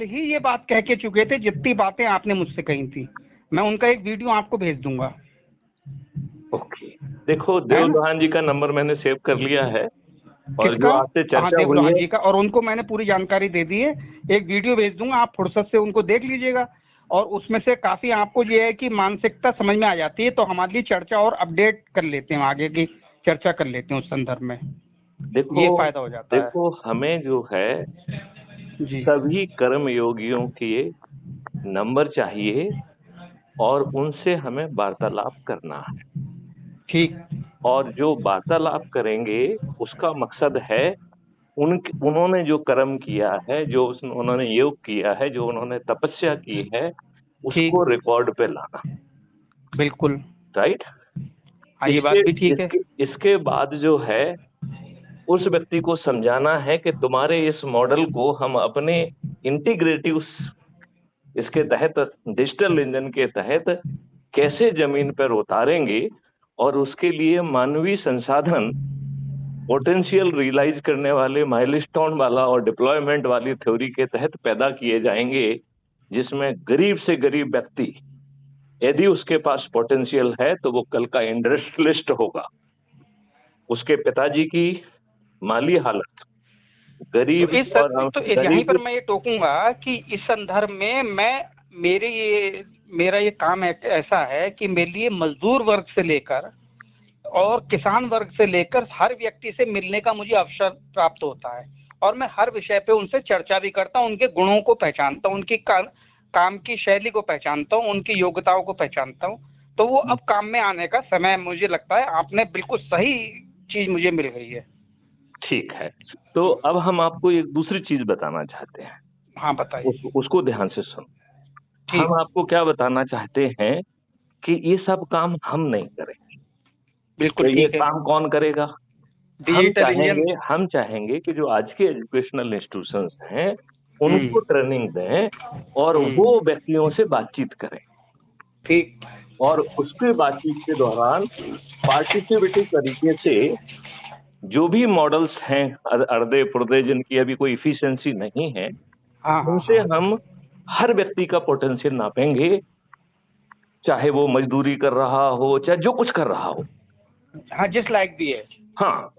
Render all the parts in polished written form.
ही ये बात कह के चुके थे जितनी बातें आपने मुझसे कही थी। मैं उनका एक वीडियो आपको भेज दूंगा। ओके, देखो देव लोहान जी का नंबर मैंने सेव कर लिया है, और किसका? जो आपसे हाँ, चर्चा देव हुई लोहान है, जी का, और उनको मैंने पूरी जानकारी दे दी है। एक वीडियो भेज दूंगा, आप फुर्सत से उनको देख लीजिएगा, और उसमें से काफी आपको ये है कि मानसिकता समझ में आ जाती है, तो हमारे लिए चर्चा और अपडेट कर लेते हैं, आगे की चर्चा कर लेते हैं उस संदर्भ में। देखो ये फायदा हो जाता है देखो हमें जो है जी। सभी कर्म योगियों के नंबर चाहिए, और उनसे हमें वार्तालाप करना है। ठीक। और जो वार्तालाप करेंगे उसका मकसद है उन्होंने जो कर्म किया है, जो उन्होंने योग किया है, जो उन्होंने तपस्या की है, ठीक। उसको रिकॉर्ड पे लाना। बिल्कुल। राइट। हाँ, ये बात इसके भी ठीक है। इसके इसके बाद जो है उस व्यक्ति को समझाना है कि तुम्हारे इस मॉडल को हम अपने इंटीग्रेटिव इसके तहत, डिजिटल इंजन के तहत कैसे जमीन पर उतारेंगे, और उसके लिए मानवीय संसाधन पोटेंशियल रियलाइज करने वाले माइलस्टोन वाला और डिप्लॉयमेंट वाली थ्योरी के तहत पैदा किए जाएंगे, जिसमें गरीब से गरीब व्यक्ति, यदि उसके पास पोटेंशियल है तो वो कल का इंडस्ट्रियलिस्ट होगा। उसके पिताजी की माली हालत तो गरीब, और तो यहीं गरीब। पर मैं ये टोकूंगा कि इस संदर्भ में मेरा ये काम ऐसा है कि मेरे लिए मजदूर वर्ग से लेकर और किसान वर्ग से लेकर हर व्यक्ति से मिलने का मुझे अवसर प्राप्त होता है, और मैं हर विषय पे उनसे चर्चा भी करता हूँ, उनके गुणों को पहचानता हूँ, उनकी काम की शैली को पहचानता हूँ, उनकी योग्यताओं को पहचानता हूँ। तो वो अब काम में आने का समय, मुझे लगता है आपने बिल्कुल सही चीज मुझे मिल गई है। ठीक है, तो अब हम आपको एक दूसरी चीज बताना चाहते हैं। हाँ, बताइए। उसको ध्यान से सुनो। हम ठीक। आपको क्या बताना चाहते हैं कि ये सब काम हम नहीं करेंगे। बिल्कुल तो ये ठीक है। काम कौन करेगा? हम डिजिटल इंजन। चाहेंगे हम चाहेंगे कि जो आज के एजुकेशनल इंस्टीट्यूशंस हैं उनको हम्म। ट्रेनिंग दें, और वो हम्म। व्यक्तियों से बातचीत करें, ठीक। और उसके बातचीत के दौरान पार्टिसिपेटिव तरीके से जो भी मॉडल्स हैं, अर्धे पुर्धे जिनकी अभी कोई इफिशिएंसी नहीं है, हाँ, हाँ, उनसे हाँ। हम हर व्यक्ति का पोटेंशियल नापेंगे, चाहे वो मजदूरी कर रहा हो, चाहे जो कुछ कर रहा हो। हाँ, जिस लायक भी है। हाँ,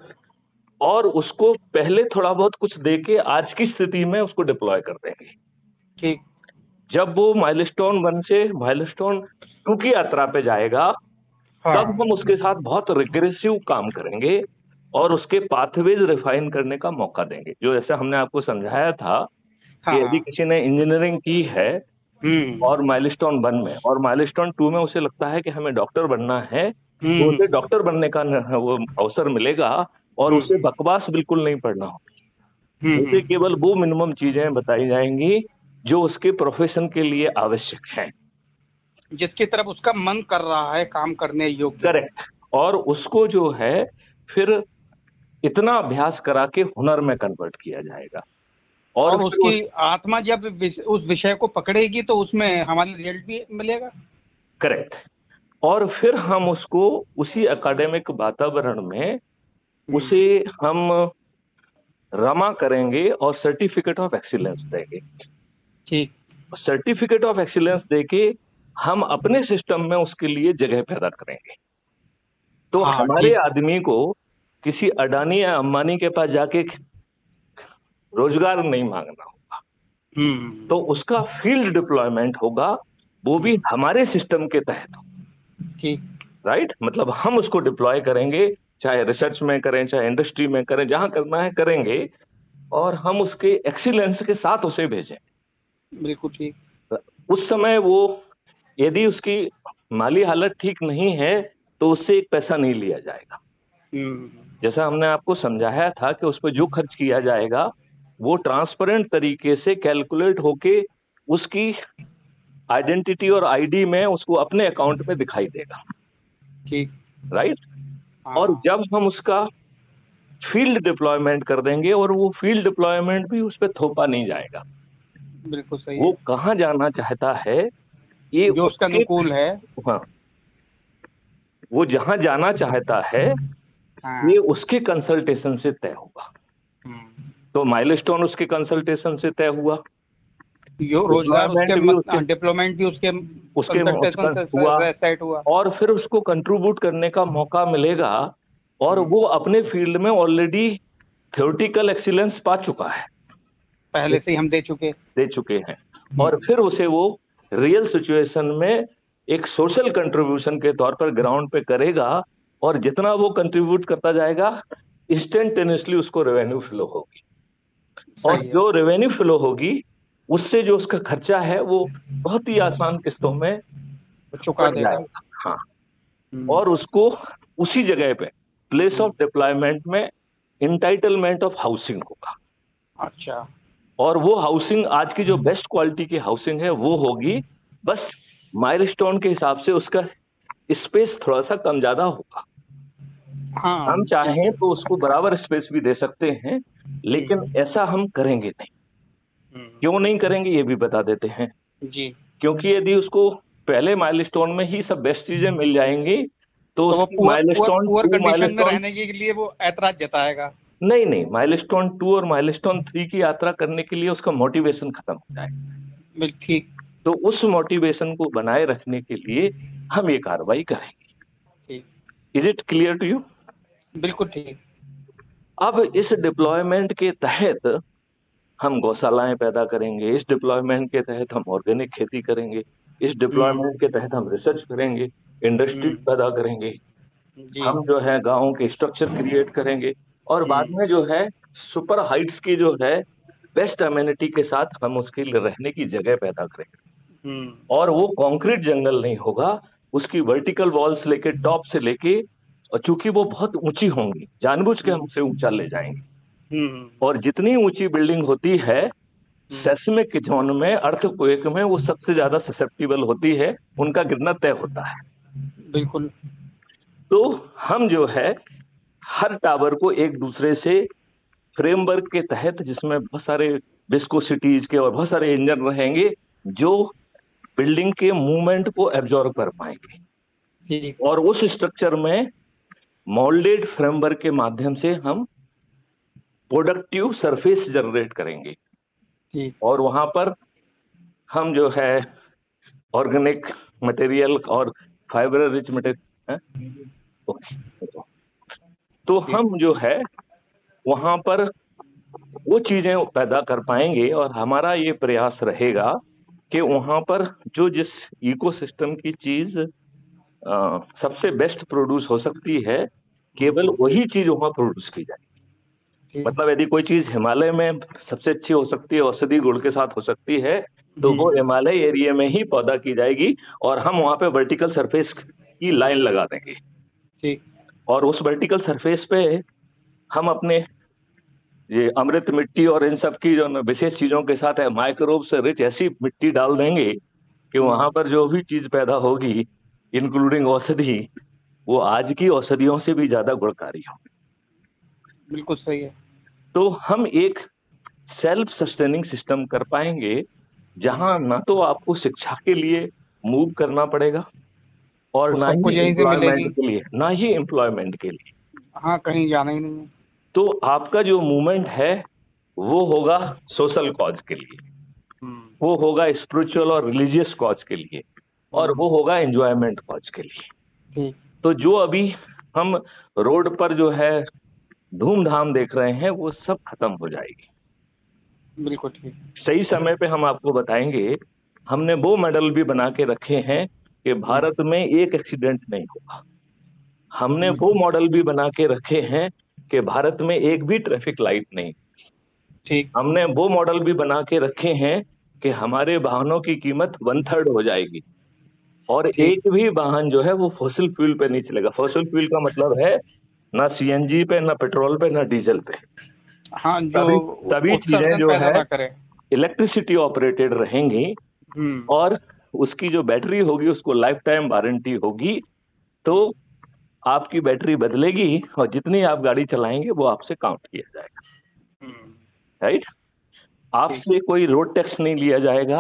और उसको पहले थोड़ा बहुत कुछ देके आज की स्थिति में उसको डिप्लॉय कर देंगे। ठीक। जब वो माइलस्टोन 1 से माइलस्टोन 2 की यात्रा पे जाएगा, तब हाँ, हम उसके साथ बहुत रिग्रेसिव काम करेंगे, और उसके पाथवेज रिफाइन करने का मौका देंगे। जो जैसे हमने आपको समझाया था हाँ, कि यदि हाँ। किसी ने इंजीनियरिंग की है हम्म। और माइलस्टोन 1 में, और माइलस्टोन 2 में उसे लगता है कि हमें डॉक्टर बनना है, तो हम्म। उसे डॉक्टर बनने का वो अवसर मिलेगा, और उसे हम्म। बकवास बिल्कुल नहीं पढ़ना होगा। उसे हम्म। केवल वो मिनिमम चीजें बताई जाएंगी जो उसके प्रोफेशन के लिए आवश्यक हैं। जिसकी तरफ उसका मन कर रहा है, काम करने योग्य। करेक्ट। और उसको जो है फिर इतना अभ्यास करा के हुनर में कन्वर्ट किया जाएगा, और और फिर उसकी उस आत्मा जब उस विषय को पकड़ेगी तो उसमें हमारे रिजल्ट भी मिलेगा। करेक्ट। और फिर हम उसको उसी एकेडमिक वातावरण में उसे हम्म। हम रमा करेंगे और सर्टिफिकेट ऑफ एक्सीलेंस देंगे। ठीक। सर्टिफिकेट ऑफ एक्सीलेंस देके हम अपने सिस्टम में उसके लिए जगह पैदा करेंगे। तो हाँ, हमारे ठीक। आदमी को किसी अडानी या अंबानी के पास जाके रोजगार नहीं मांगना होगा, हम्म। तो उसका फील्ड डिप्लॉयमेंट होगा, वो भी हमारे सिस्टम के तहत। ठीक। राइट, मतलब हम उसको डिप्लॉय करेंगे, चाहे रिसर्च में करें, चाहे इंडस्ट्री में करें, जहां करना है करेंगे, और हम उसके एक्सीलेंस के साथ उसे भेजें। बिल्कुल ठीक। उस समय वो, यदि उसकी माली हालत ठीक नहीं है, तो उससे एक पैसा नहीं लिया जाएगा। हम्म। जैसा हमने आपको समझाया था कि उस पर जो खर्च किया जाएगा वो ट्रांसपेरेंट तरीके से कैलकुलेट होके उसकी आइडेंटिटी और आईडी में उसको अपने अकाउंट में दिखाई देगा। ठीक। राइट। और हाँ। जब हम उसका फील्ड डिप्लॉयमेंट कर देंगे, और वो फील्ड डिप्लॉयमेंट भी उस पर थोपा नहीं जाएगा, बिल्कुल सही वो है। कहाँ जाना चाहता है ये जो उसका उसके, अनुकूल है। हाँ, वो जहां जाना चाहता है हाँ। ये उसके कंसल्टेशन से तय होगा। हम्म। तो माइलस्टोन उसके कंसल्टेशन से तय हुआ, यो रोजगार डिप्लॉयमेंट भी उसके डिप्लोमेंट भी उसके उसके कंसल्टेशन से हुआ, सेट हुआ। और फिर उसको कंट्रीब्यूट करने का मौका मिलेगा, और वो अपने फील्ड में ऑलरेडी थ्योरेटिकल एक्सीलेंस पा चुका है, पहले से ही हम दे चुके हैं, और फिर उसे वो रियल सिचुएशन में एक सोशल कंट्रीब्यूशन के तौर पर ग्राउंड पे करेगा, और जितना वो कंट्रीब्यूट करता जाएगा इंस्टेंटेनियसली उसको रेवेन्यू फ्लो होगी, और सही है। जो रेवेन्यू फ्लो होगी उससे जो उसका खर्चा है वो बहुत ही आसान किस्तों में चुका कट देगा। जाएगा। हाँ, और उसको उसी जगह पे प्लेस ऑफ डिप्लॉयमेंट में इंटाइटलमेंट ऑफ हाउसिंग होगा। अच्छा। और वो हाउसिंग आज की जो बेस्ट क्वालिटी की हाउसिंग है वो होगी, बस माइलस्टोन के हिसाब से उसका स्पेस थोड़ा सा कम ज्यादा होगा। हाँ। हम चाहें तो उसको बराबर स्पेस भी दे सकते हैं, लेकिन ऐसा हम करेंगे नहीं। क्यों नहीं करेंगे ये भी बता देते हैं जी। क्योंकि यदि उसको पहले माइलस्टोन में ही सब बेस्ट चीजें मिल जाएंगी तो वो उसकी माइलस्टोन पुअर 2 कंडीशन में माइलस्टोन रहने के लिए वो ऐतराज जताएगा। नहीं, माइलस्टोन 2 और माइलस्टोन 3 की यात्रा करने के लिए उसका मोटिवेशन खत्म हो जाए। ठीक। तो उस मोटिवेशन को बनाए रखने के लिए हम ये कार्रवाई करेंगे। ठीक। Is it clear to you? बिल्कुल ठीक। अब इस डिप्लॉयमेंट के तहत हम गौशालाएं पैदा करेंगे, इस डिप्लॉयमेंट के तहत हम ऑर्गेनिक खेती करेंगे, इस डिप्लॉयमेंट के तहत हम रिसर्च करेंगे, इंडस्ट्री पैदा करेंगे, हम जो है गाँव के स्ट्रक्चर क्रिएट करेंगे, और बाद में जो है सुपर हाइट्स की जो है बेस्ट अमेनिटी के साथ हम उसके लिए रहने की जगह पैदा करेंगे। और वो कंक्रीट जंगल नहीं होगा, उसकी वर्टिकल वॉल्स लेके टॉप से लेके, और चूंकि वो बहुत ऊंची होंगी जानबूझ के हम उसे ऊंचा ले जाएंगे, और जितनी ऊंची बिल्डिंग होती है सेस्मिक जोन में, अर्थक्वेक में, वो सबसे ज्यादा ससेप्टिबल होती है, उनका गिरना तय होता है। बिल्कुल। तो हम जो है हर टावर को एक दूसरे से फ्रेमवर्क के तहत, जिसमें बहुत सारे विस्कोसिटीज के और बहुत सारे इंजन रहेंगे जो बिल्डिंग के मूवमेंट को एब्जॉर्ब कर पाएंगे, और उस स्ट्रक्चर में मोल्डेड फ्रेमवर्क के माध्यम से हम प्रोडक्टिव सरफेस जनरेट करेंगे, और वहां पर हम जो है ऑर्गेनिक मटेरियल और फाइबर रिच मटेरियल, तो हम जो है वहां पर वो चीजें पैदा कर पाएंगे, और हमारा ये प्रयास रहेगा कि वहां पर जो जिस इकोसिस्टम की चीज सबसे बेस्ट प्रोड्यूस हो सकती है, केवल वही चीज वहां प्रोड्यूस की जाए। मतलब यदि कोई चीज हिमालय में सबसे अच्छी हो सकती है, औषधि गुण के साथ हो सकती है, तो वो हिमालय एरिया में ही पैदा की जाएगी, और हम वहां पे वर्टिकल सरफेस की लाइन लगा देंगे, और उस वर्टिकल सरफेस पे हम अपने ये अमृत मिट्टी और इन सब की जो विशेष चीजों के साथ है माइक्रोब से रिच ऐसी मिट्टी डाल देंगे कि वहां पर जो भी चीज पैदा होगी इंक्लूडिंग औषधि, वो आज की औषधियों से भी ज्यादा गुणकारी हो। बिल्कुल सही है। तो हम एक सेल्फ सस्टेनिंग सिस्टम कर पाएंगे, जहां ना तो आपको शिक्षा के लिए मूव करना पड़ेगा, और ना ही एम्प्लॉयमेंट के लिए, ना ही एम्प्लॉयमेंट के लिए। हाँ, कहीं जाना ही नहीं है। तो आपका जो मूवमेंट है वो होगा सोशल कॉज के लिए, वो होगा स्पिरिचुअल और रिलीजियस कॉज के लिए, और वो होगा एंजॉयमेंट कॉज के लिए। तो जो अभी हम रोड पर जो है धूमधाम देख रहे हैं वो सब खत्म हो जाएगी। बिल्कुल ठीक। सही समय पे हम आपको बताएंगे। हमने वो मॉडल भी बना के रखे हैं कि भारत में एक एक्सीडेंट नहीं होगा। हमने वो मॉडल भी बना के रखे हैं कि भारत में एक भी ट्रैफिक लाइट नहीं। ठीक। हमने वो मॉडल भी बना के रखे हैं कि हमारे वाहनों की कीमत 1/3 हो जाएगी, और एक भी वाहन जो है वो फॉसिल फ्यूल पे नहीं चलेगा। फॉसिल फ्यूल का मतलब है ना सीएनजी पे, ना पेट्रोल पे, ना डीजल पे। हाँ, जो तभी चीजें जो है करे इलेक्ट्रिसिटी ऑपरेटेड रहेंगी, और उसकी जो बैटरी होगी उसको लाइफ टाइम वारंटी होगी। तो आपकी बैटरी बदलेगी और जितनी आप गाड़ी चलाएंगे वो आपसे काउंट किया जाएगा, राइट। आपसे कोई रोड टैक्स नहीं लिया जाएगा,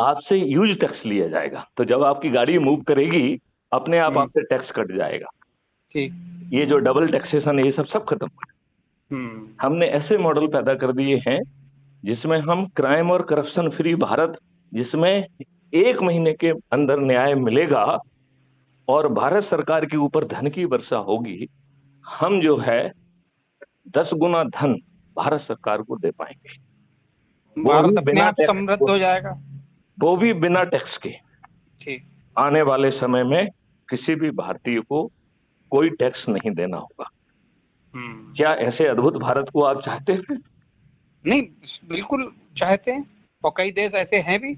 आपसे यूज टैक्स लिया जाएगा। तो जब आपकी गाड़ी मूव करेगी अपने आप आपसे टैक्स कट जाएगा। ये जो डबल टैक्सेशन है ये सब खत्म हो। हमने ऐसे मॉडल पैदा कर दिए हैं जिसमें हम क्राइम और करप्शन फ्री भारत, जिसमें 1 महीने के अंदर न्याय मिलेगा और भारत सरकार के ऊपर धन की वर्षा होगी, हम जो है 10 गुना धन भारत सरकार को दे पाएंगे, वो भारत भी अपने बिना आप टैक्स, समृद्ध हो जाएगा। वो भी बिना टैक्स के। ठीक। आने वाले समय में किसी भी भारतीय को कोई टैक्स नहीं देना होगा। क्या ऐसे अद्भुत भारत को आप चाहते हैं? नहीं, बिल्कुल चाहते हैं, और कई देश ऐसे हैं भी।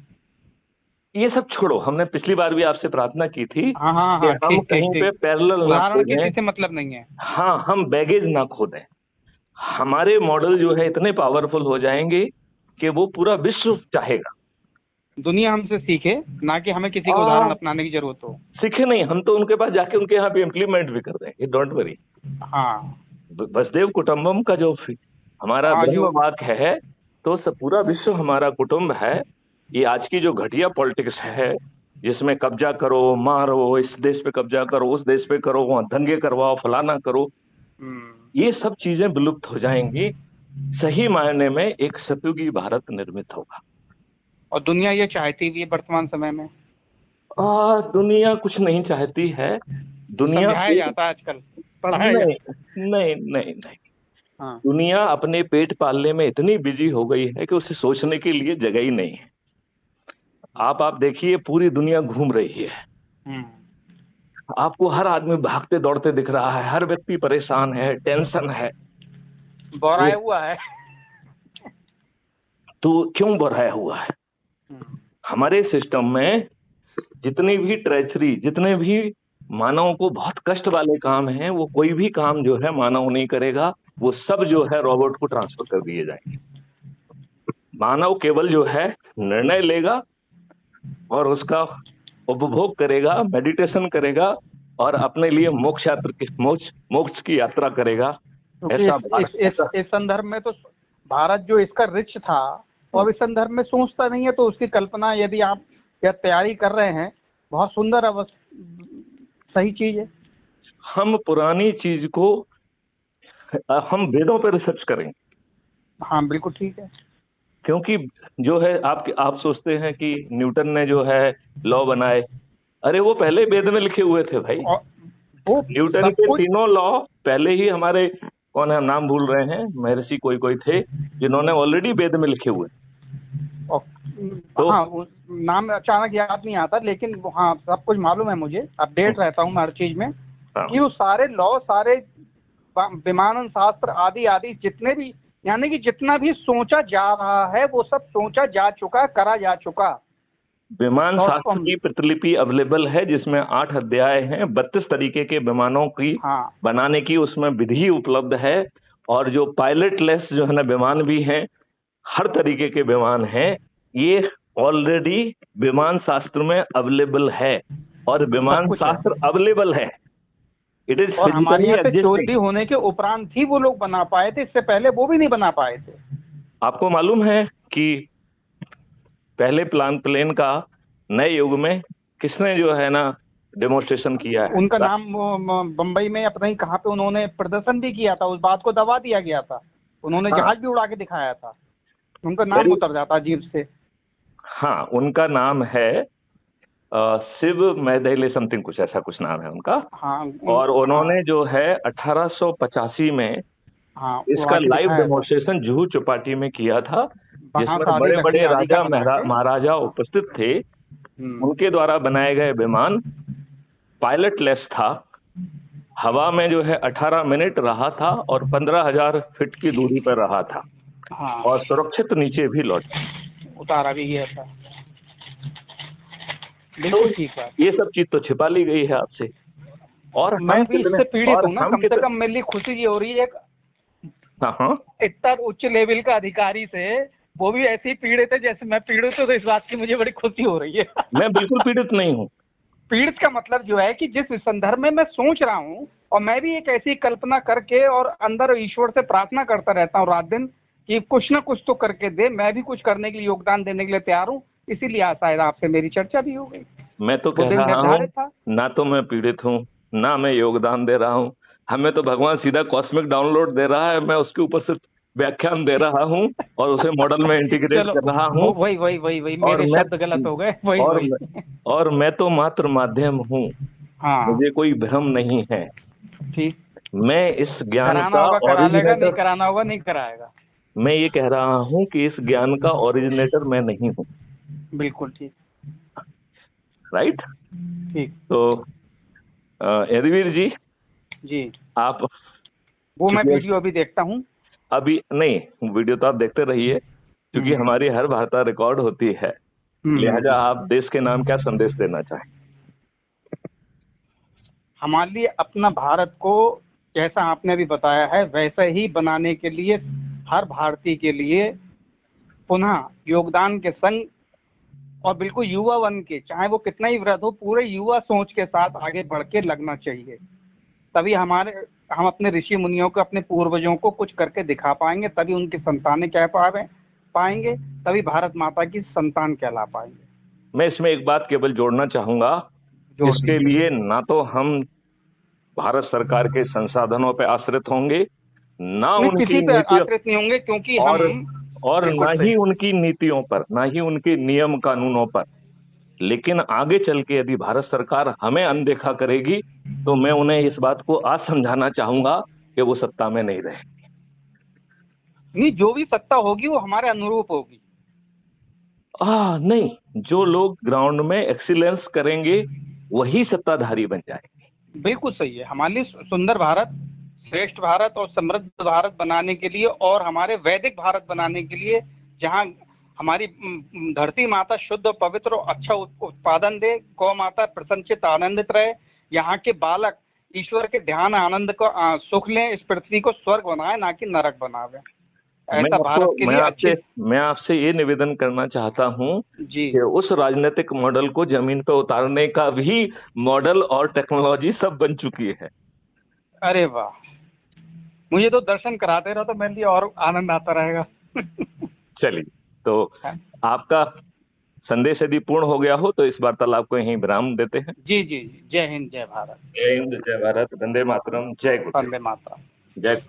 ये सब छोड़ो, हमने पिछली बार भी आपसे प्रार्थना की थी हाँ हाँ कि हाँ, हम ठीक कहीं ठीक पे ठीक। पैरेलल ना उदाहरण किसी खोदें। से मतलब नहीं है। हाँ, हम बैगेज ना खोदें। हमारे मॉडल जो है इतने पावरफुल हो जाएंगे कि वो पूरा विश्व चाहेगा। दुनिया हमसे सीखे, ना कि हमें किसी का उदाहरण अपनाने की जरूरत हो। सीखे नहीं, हम तो उनके पास जाके उनके यहाँ पे इम्प्लीमेंट भी कर देंगे, डोंट वरी। हाँ वसुदेव कुटुंबम का जो हमारा हाँ, ब्रह्म जो वाक्य है, तो सब पूरा विश्व हमारा कुटुंब है। ये आज की जो घटिया पॉलिटिक्स है, जिसमें कब्जा करो, मारो, इस देश पे कब्जा करो, उस देश पे करो, वहाँ दंगे करवाओ, फलाना करो, ये सब चीजें विलुप्त हो जाएंगी। सही मायने में एक सतयुगी भारत निर्मित होगा। और दुनिया ये चाहती भी है वर्तमान समय में। दुनिया कुछ नहीं चाहती है। दुनिया समझाया जाता है आजकल, पढ़ाया नहीं जाता नहीं नहीं नहीं, है। हाँ। दुनिया अपने पेट पालने में इतनी बिजी हो गई है कि उसे सोचने के लिए जगह ही नहीं है। आप देखिए, पूरी दुनिया घूम रही है, आपको हर आदमी भागते दौड़ते दिख रहा है, हर व्यक्ति परेशान है, टेंशन है। बौराया हुआ है। तो क्यों बढ़ाया हुआ है? हमारे सिस्टम में जितनी भी ट्रेचरी, जितने भी मानव को बहुत कष्ट वाले काम हैं, वो कोई भी काम जो है मानव नहीं करेगा, वो सब जो है रोबोट को ट्रांसफर कर दिए जाएंगे। मानव केवल जो है निर्णय लेगा और उसका उपभोग करेगा, मेडिटेशन करेगा और अपने लिए मोक्ष की यात्रा करेगा। ऐसा इस संदर्भ में तो भारत जो इसका रिच था, वो अब इस संदर्भ में सोचता नहीं है, तो उसकी कल्पना यदि आप या तैयारी कर रहे हैं, बहुत सुंदर सही चीज है। हम पुरानी चीज को हम वेदों पर रिसर्च करेंगे। हाँ बिल्कुल ठीक है। क्योंकि जो है आप सोचते हैं कि न्यूटन ने जो है लॉ बनाए, अरे वो पहले वेद में लिखे हुए थे भाई। वो न्यूटन के तीनों लॉ पहले ही हमारे, कौन है नाम भूल रहे हैं, महर्षि कोई थे जिन्होंने ऑलरेडी वेद में लिखे हुए। तो हाँ, नाम अचानक याद नहीं आता, लेकिन हाँ सब कुछ मालूम है मुझे, अपडेट रहता हूँ मैं हर चीज में। कि वो सारे लॉ, सारे विमानन शास्त्र आदि आदि जितने भी, यानी कि जितना भी सोचा जा रहा है वो सब सोचा जा चुका, करा जा चुका। विमान शास्त्र की प्रतिलिपि अवेलेबल है, जिसमें 8 अध्याय हैं, 32 तरीके के विमानों की बनाने की उसमें विधि उपलब्ध है। और जो पायलटलेस जो है ना विमान भी हैं, हर तरीके के विमान हैं, ये ऑलरेडी विमान शास्त्र में अवेलेबल है। और विमान शास्त्र अवेलेबल है, इट इज। और हमारे यहाँ से चोरी होने के उपरांत ही वो लोग बना पाए थे, इससे पहले वो भी नहीं बना पाए थे। आपको मालूम है कि पहले प्लेन का नए युग में किसने जो है ना डेमोन्स्ट्रेशन किया है? उनका नाम बंबई में अपना ही कहाँ पे उन्होंने प्रदर्शन भी किया था, उस बात को दबा दिया गया था। उन्होंने जहाज भी उड़ा के दिखाया था। उनका नाम उतर जाता अजीब से। हाँ, उनका नाम है शिव मैदेले समथिंग, कुछ ऐसा कुछ नाम है उनका। हाँ, और उन्होंने जो है 1885 में इसका लाइव डेमोन्स्ट्रेशन जुहू चौपाटी में किया था, जिसमें बड़े बड़े राजा महाराजा उपस्थित थे। उनके द्वारा बनाए गए विमान पायलटलेस था, हवा में जो है 18 मिनट रहा था और 15,000 फीट की दूरी पर रहा था। और सुरक्षित नीचे भी लौटा, उतारा भी गया था। बिल्कुल ठीक है। ये सब चीज तो छिपा ली गई है आपसे। और मैं भी इससे पीड़ित हूँ ना, कम से कम मेरे लिए खुशी ये हो रही है, इतना उच्च लेवल का अधिकारी से, वो भी ऐसे ही पीड़ित है जैसे मैं पीड़ित हूँ, तो इस बात की मुझे बड़ी खुशी हो रही है। मैं बिल्कुल पीड़ित नहीं हूँ। पीड़ित का मतलब जो है कि जिस संदर्भ में मैं सोच रहा हूँ, और मैं भी एक ऐसी कल्पना करके और अंदर ईश्वर से प्रार्थना करता रहता हूँ रात दिन कि कुछ ना कुछ तो करके दे, मैं भी कुछ करने के लिए, योगदान देने के लिए तैयार हूँ। इसीलिए शायद आपसे मेरी चर्चा भी हो गई। मैं तो कह रहा हूँ, ना तो मैं पीड़ित हूँ, ना मैं योगदान दे रहा हूँ। हमें तो भगवान सीधा कॉस्मिक डाउनलोड दे रहा है, मैं उसके ऊपर से व्याख्यान दे रहा हूँ और उसे मॉडल में इंटीग्रेट चलो कर रहा हूँ। वही वही वही वही और मेरे मैं शब्द गलत हो गए, वही और वही। और मैं तो मात्र माध्यम हूँ, हाँ मुझे कोई भ्रम नहीं है। ठीक। मैं इस ज्ञान कराना का होगा करा लेगा, नहीं ओरिजिनेटर, कराना होगा नहीं कराएगा। मैं ये कह रहा हूँ कि इस ज्ञान का ओरिजिनेटर मैं नहीं हूँ। बिल्कुल ठीक। राइट। ठीक। तो यदुवीर जी, जी आप वो मैं चूंकि वीडियो अभी देखता हूँ। अभी नहीं, वीडियो तो आप देखते रहिए, क्योंकि हमारी हर वार्ता रिकॉर्ड होती है, लिहाजा आप देश के नाम क्या संदेश देना चाहें? हमारे लिए अपना भारत को जैसा आपने अभी बताया है वैसे ही बनाने के लिए हर भारतीय के लिए पुनः योगदान के संग और बिल्कुल युवा वन के, चाहे वो कितना ही वृद्ध हो, पूरे युवा सोच के साथ आगे बढ़ के लगना चाहिए। तभी हम अपने ऋषि मुनियों को, अपने पूर्वजों को कुछ करके दिखा पाएंगे, तभी उनकी संतानें कह पाएंगे, तभी भारत माता की संतान कहला पाएंगे। मैं इसमें एक बात केवल जोड़ना चाहूंगा, इसके लिए ना तो हम भारत सरकार के संसाधनों पे आश्रित होंगे, ना उनकी किसी पे नीतियों, आश्रित नहीं होंगे, क्योंकि और ना ही उनकी नीतियों पर, ना ही उनके नियम कानूनों पर। लेकिन आगे चल के यदि भारत सरकार हमें अनदेखा करेगी तो मैं उन्हें इस बात को आज समझाना चाहूंगा कि वो सत्ता में नहीं रहे। नहीं, जो भी सत्ता होगी वो हमारे अनुरूप होगी। नहीं, जो लोग ग्राउंड में एक्सीलेंस करेंगे वही सत्ताधारी बन जाएंगे। बिल्कुल सही है। हमारे लिए सुंदर भारत, श्रेष्ठ भारत और समृद्ध भारत बनाने के लिए और हमारे वैदिक भारत बनाने के लिए, जहाँ हमारी धरती माता शुद्ध और पवित्र और अच्छा उत्पादन दे, गौ माता प्रसन्नचित आनंदित रहे, यहाँ के बालक ईश्वर के ध्यान आनंद को सुख लें, इस पृथ्वी को स्वर्ग बनाए ना कि नरक बनावे। ऐसा भारत के लिए मैं आपसे ये निवेदन करना चाहता हूँ जी कि उस राजनीतिक मॉडल को जमीन पर उतारने का भी मॉडल और टेक्नोलॉजी सब बन चुकी है। अरे वाह, मुझे तो दर्शन कराते रहो तो मेरे लिए और आनंद आता रहेगा। चलिए, तो आपका संदेश यदि पूर्ण हो गया हो तो इस वार्तालाप को यहीं विराम देते हैं। जी जी, जय हिंद, जय भारत। जय हिंद, जय भारत, वंदे मातरम, जय गुरु, वंदे मातरम। जय।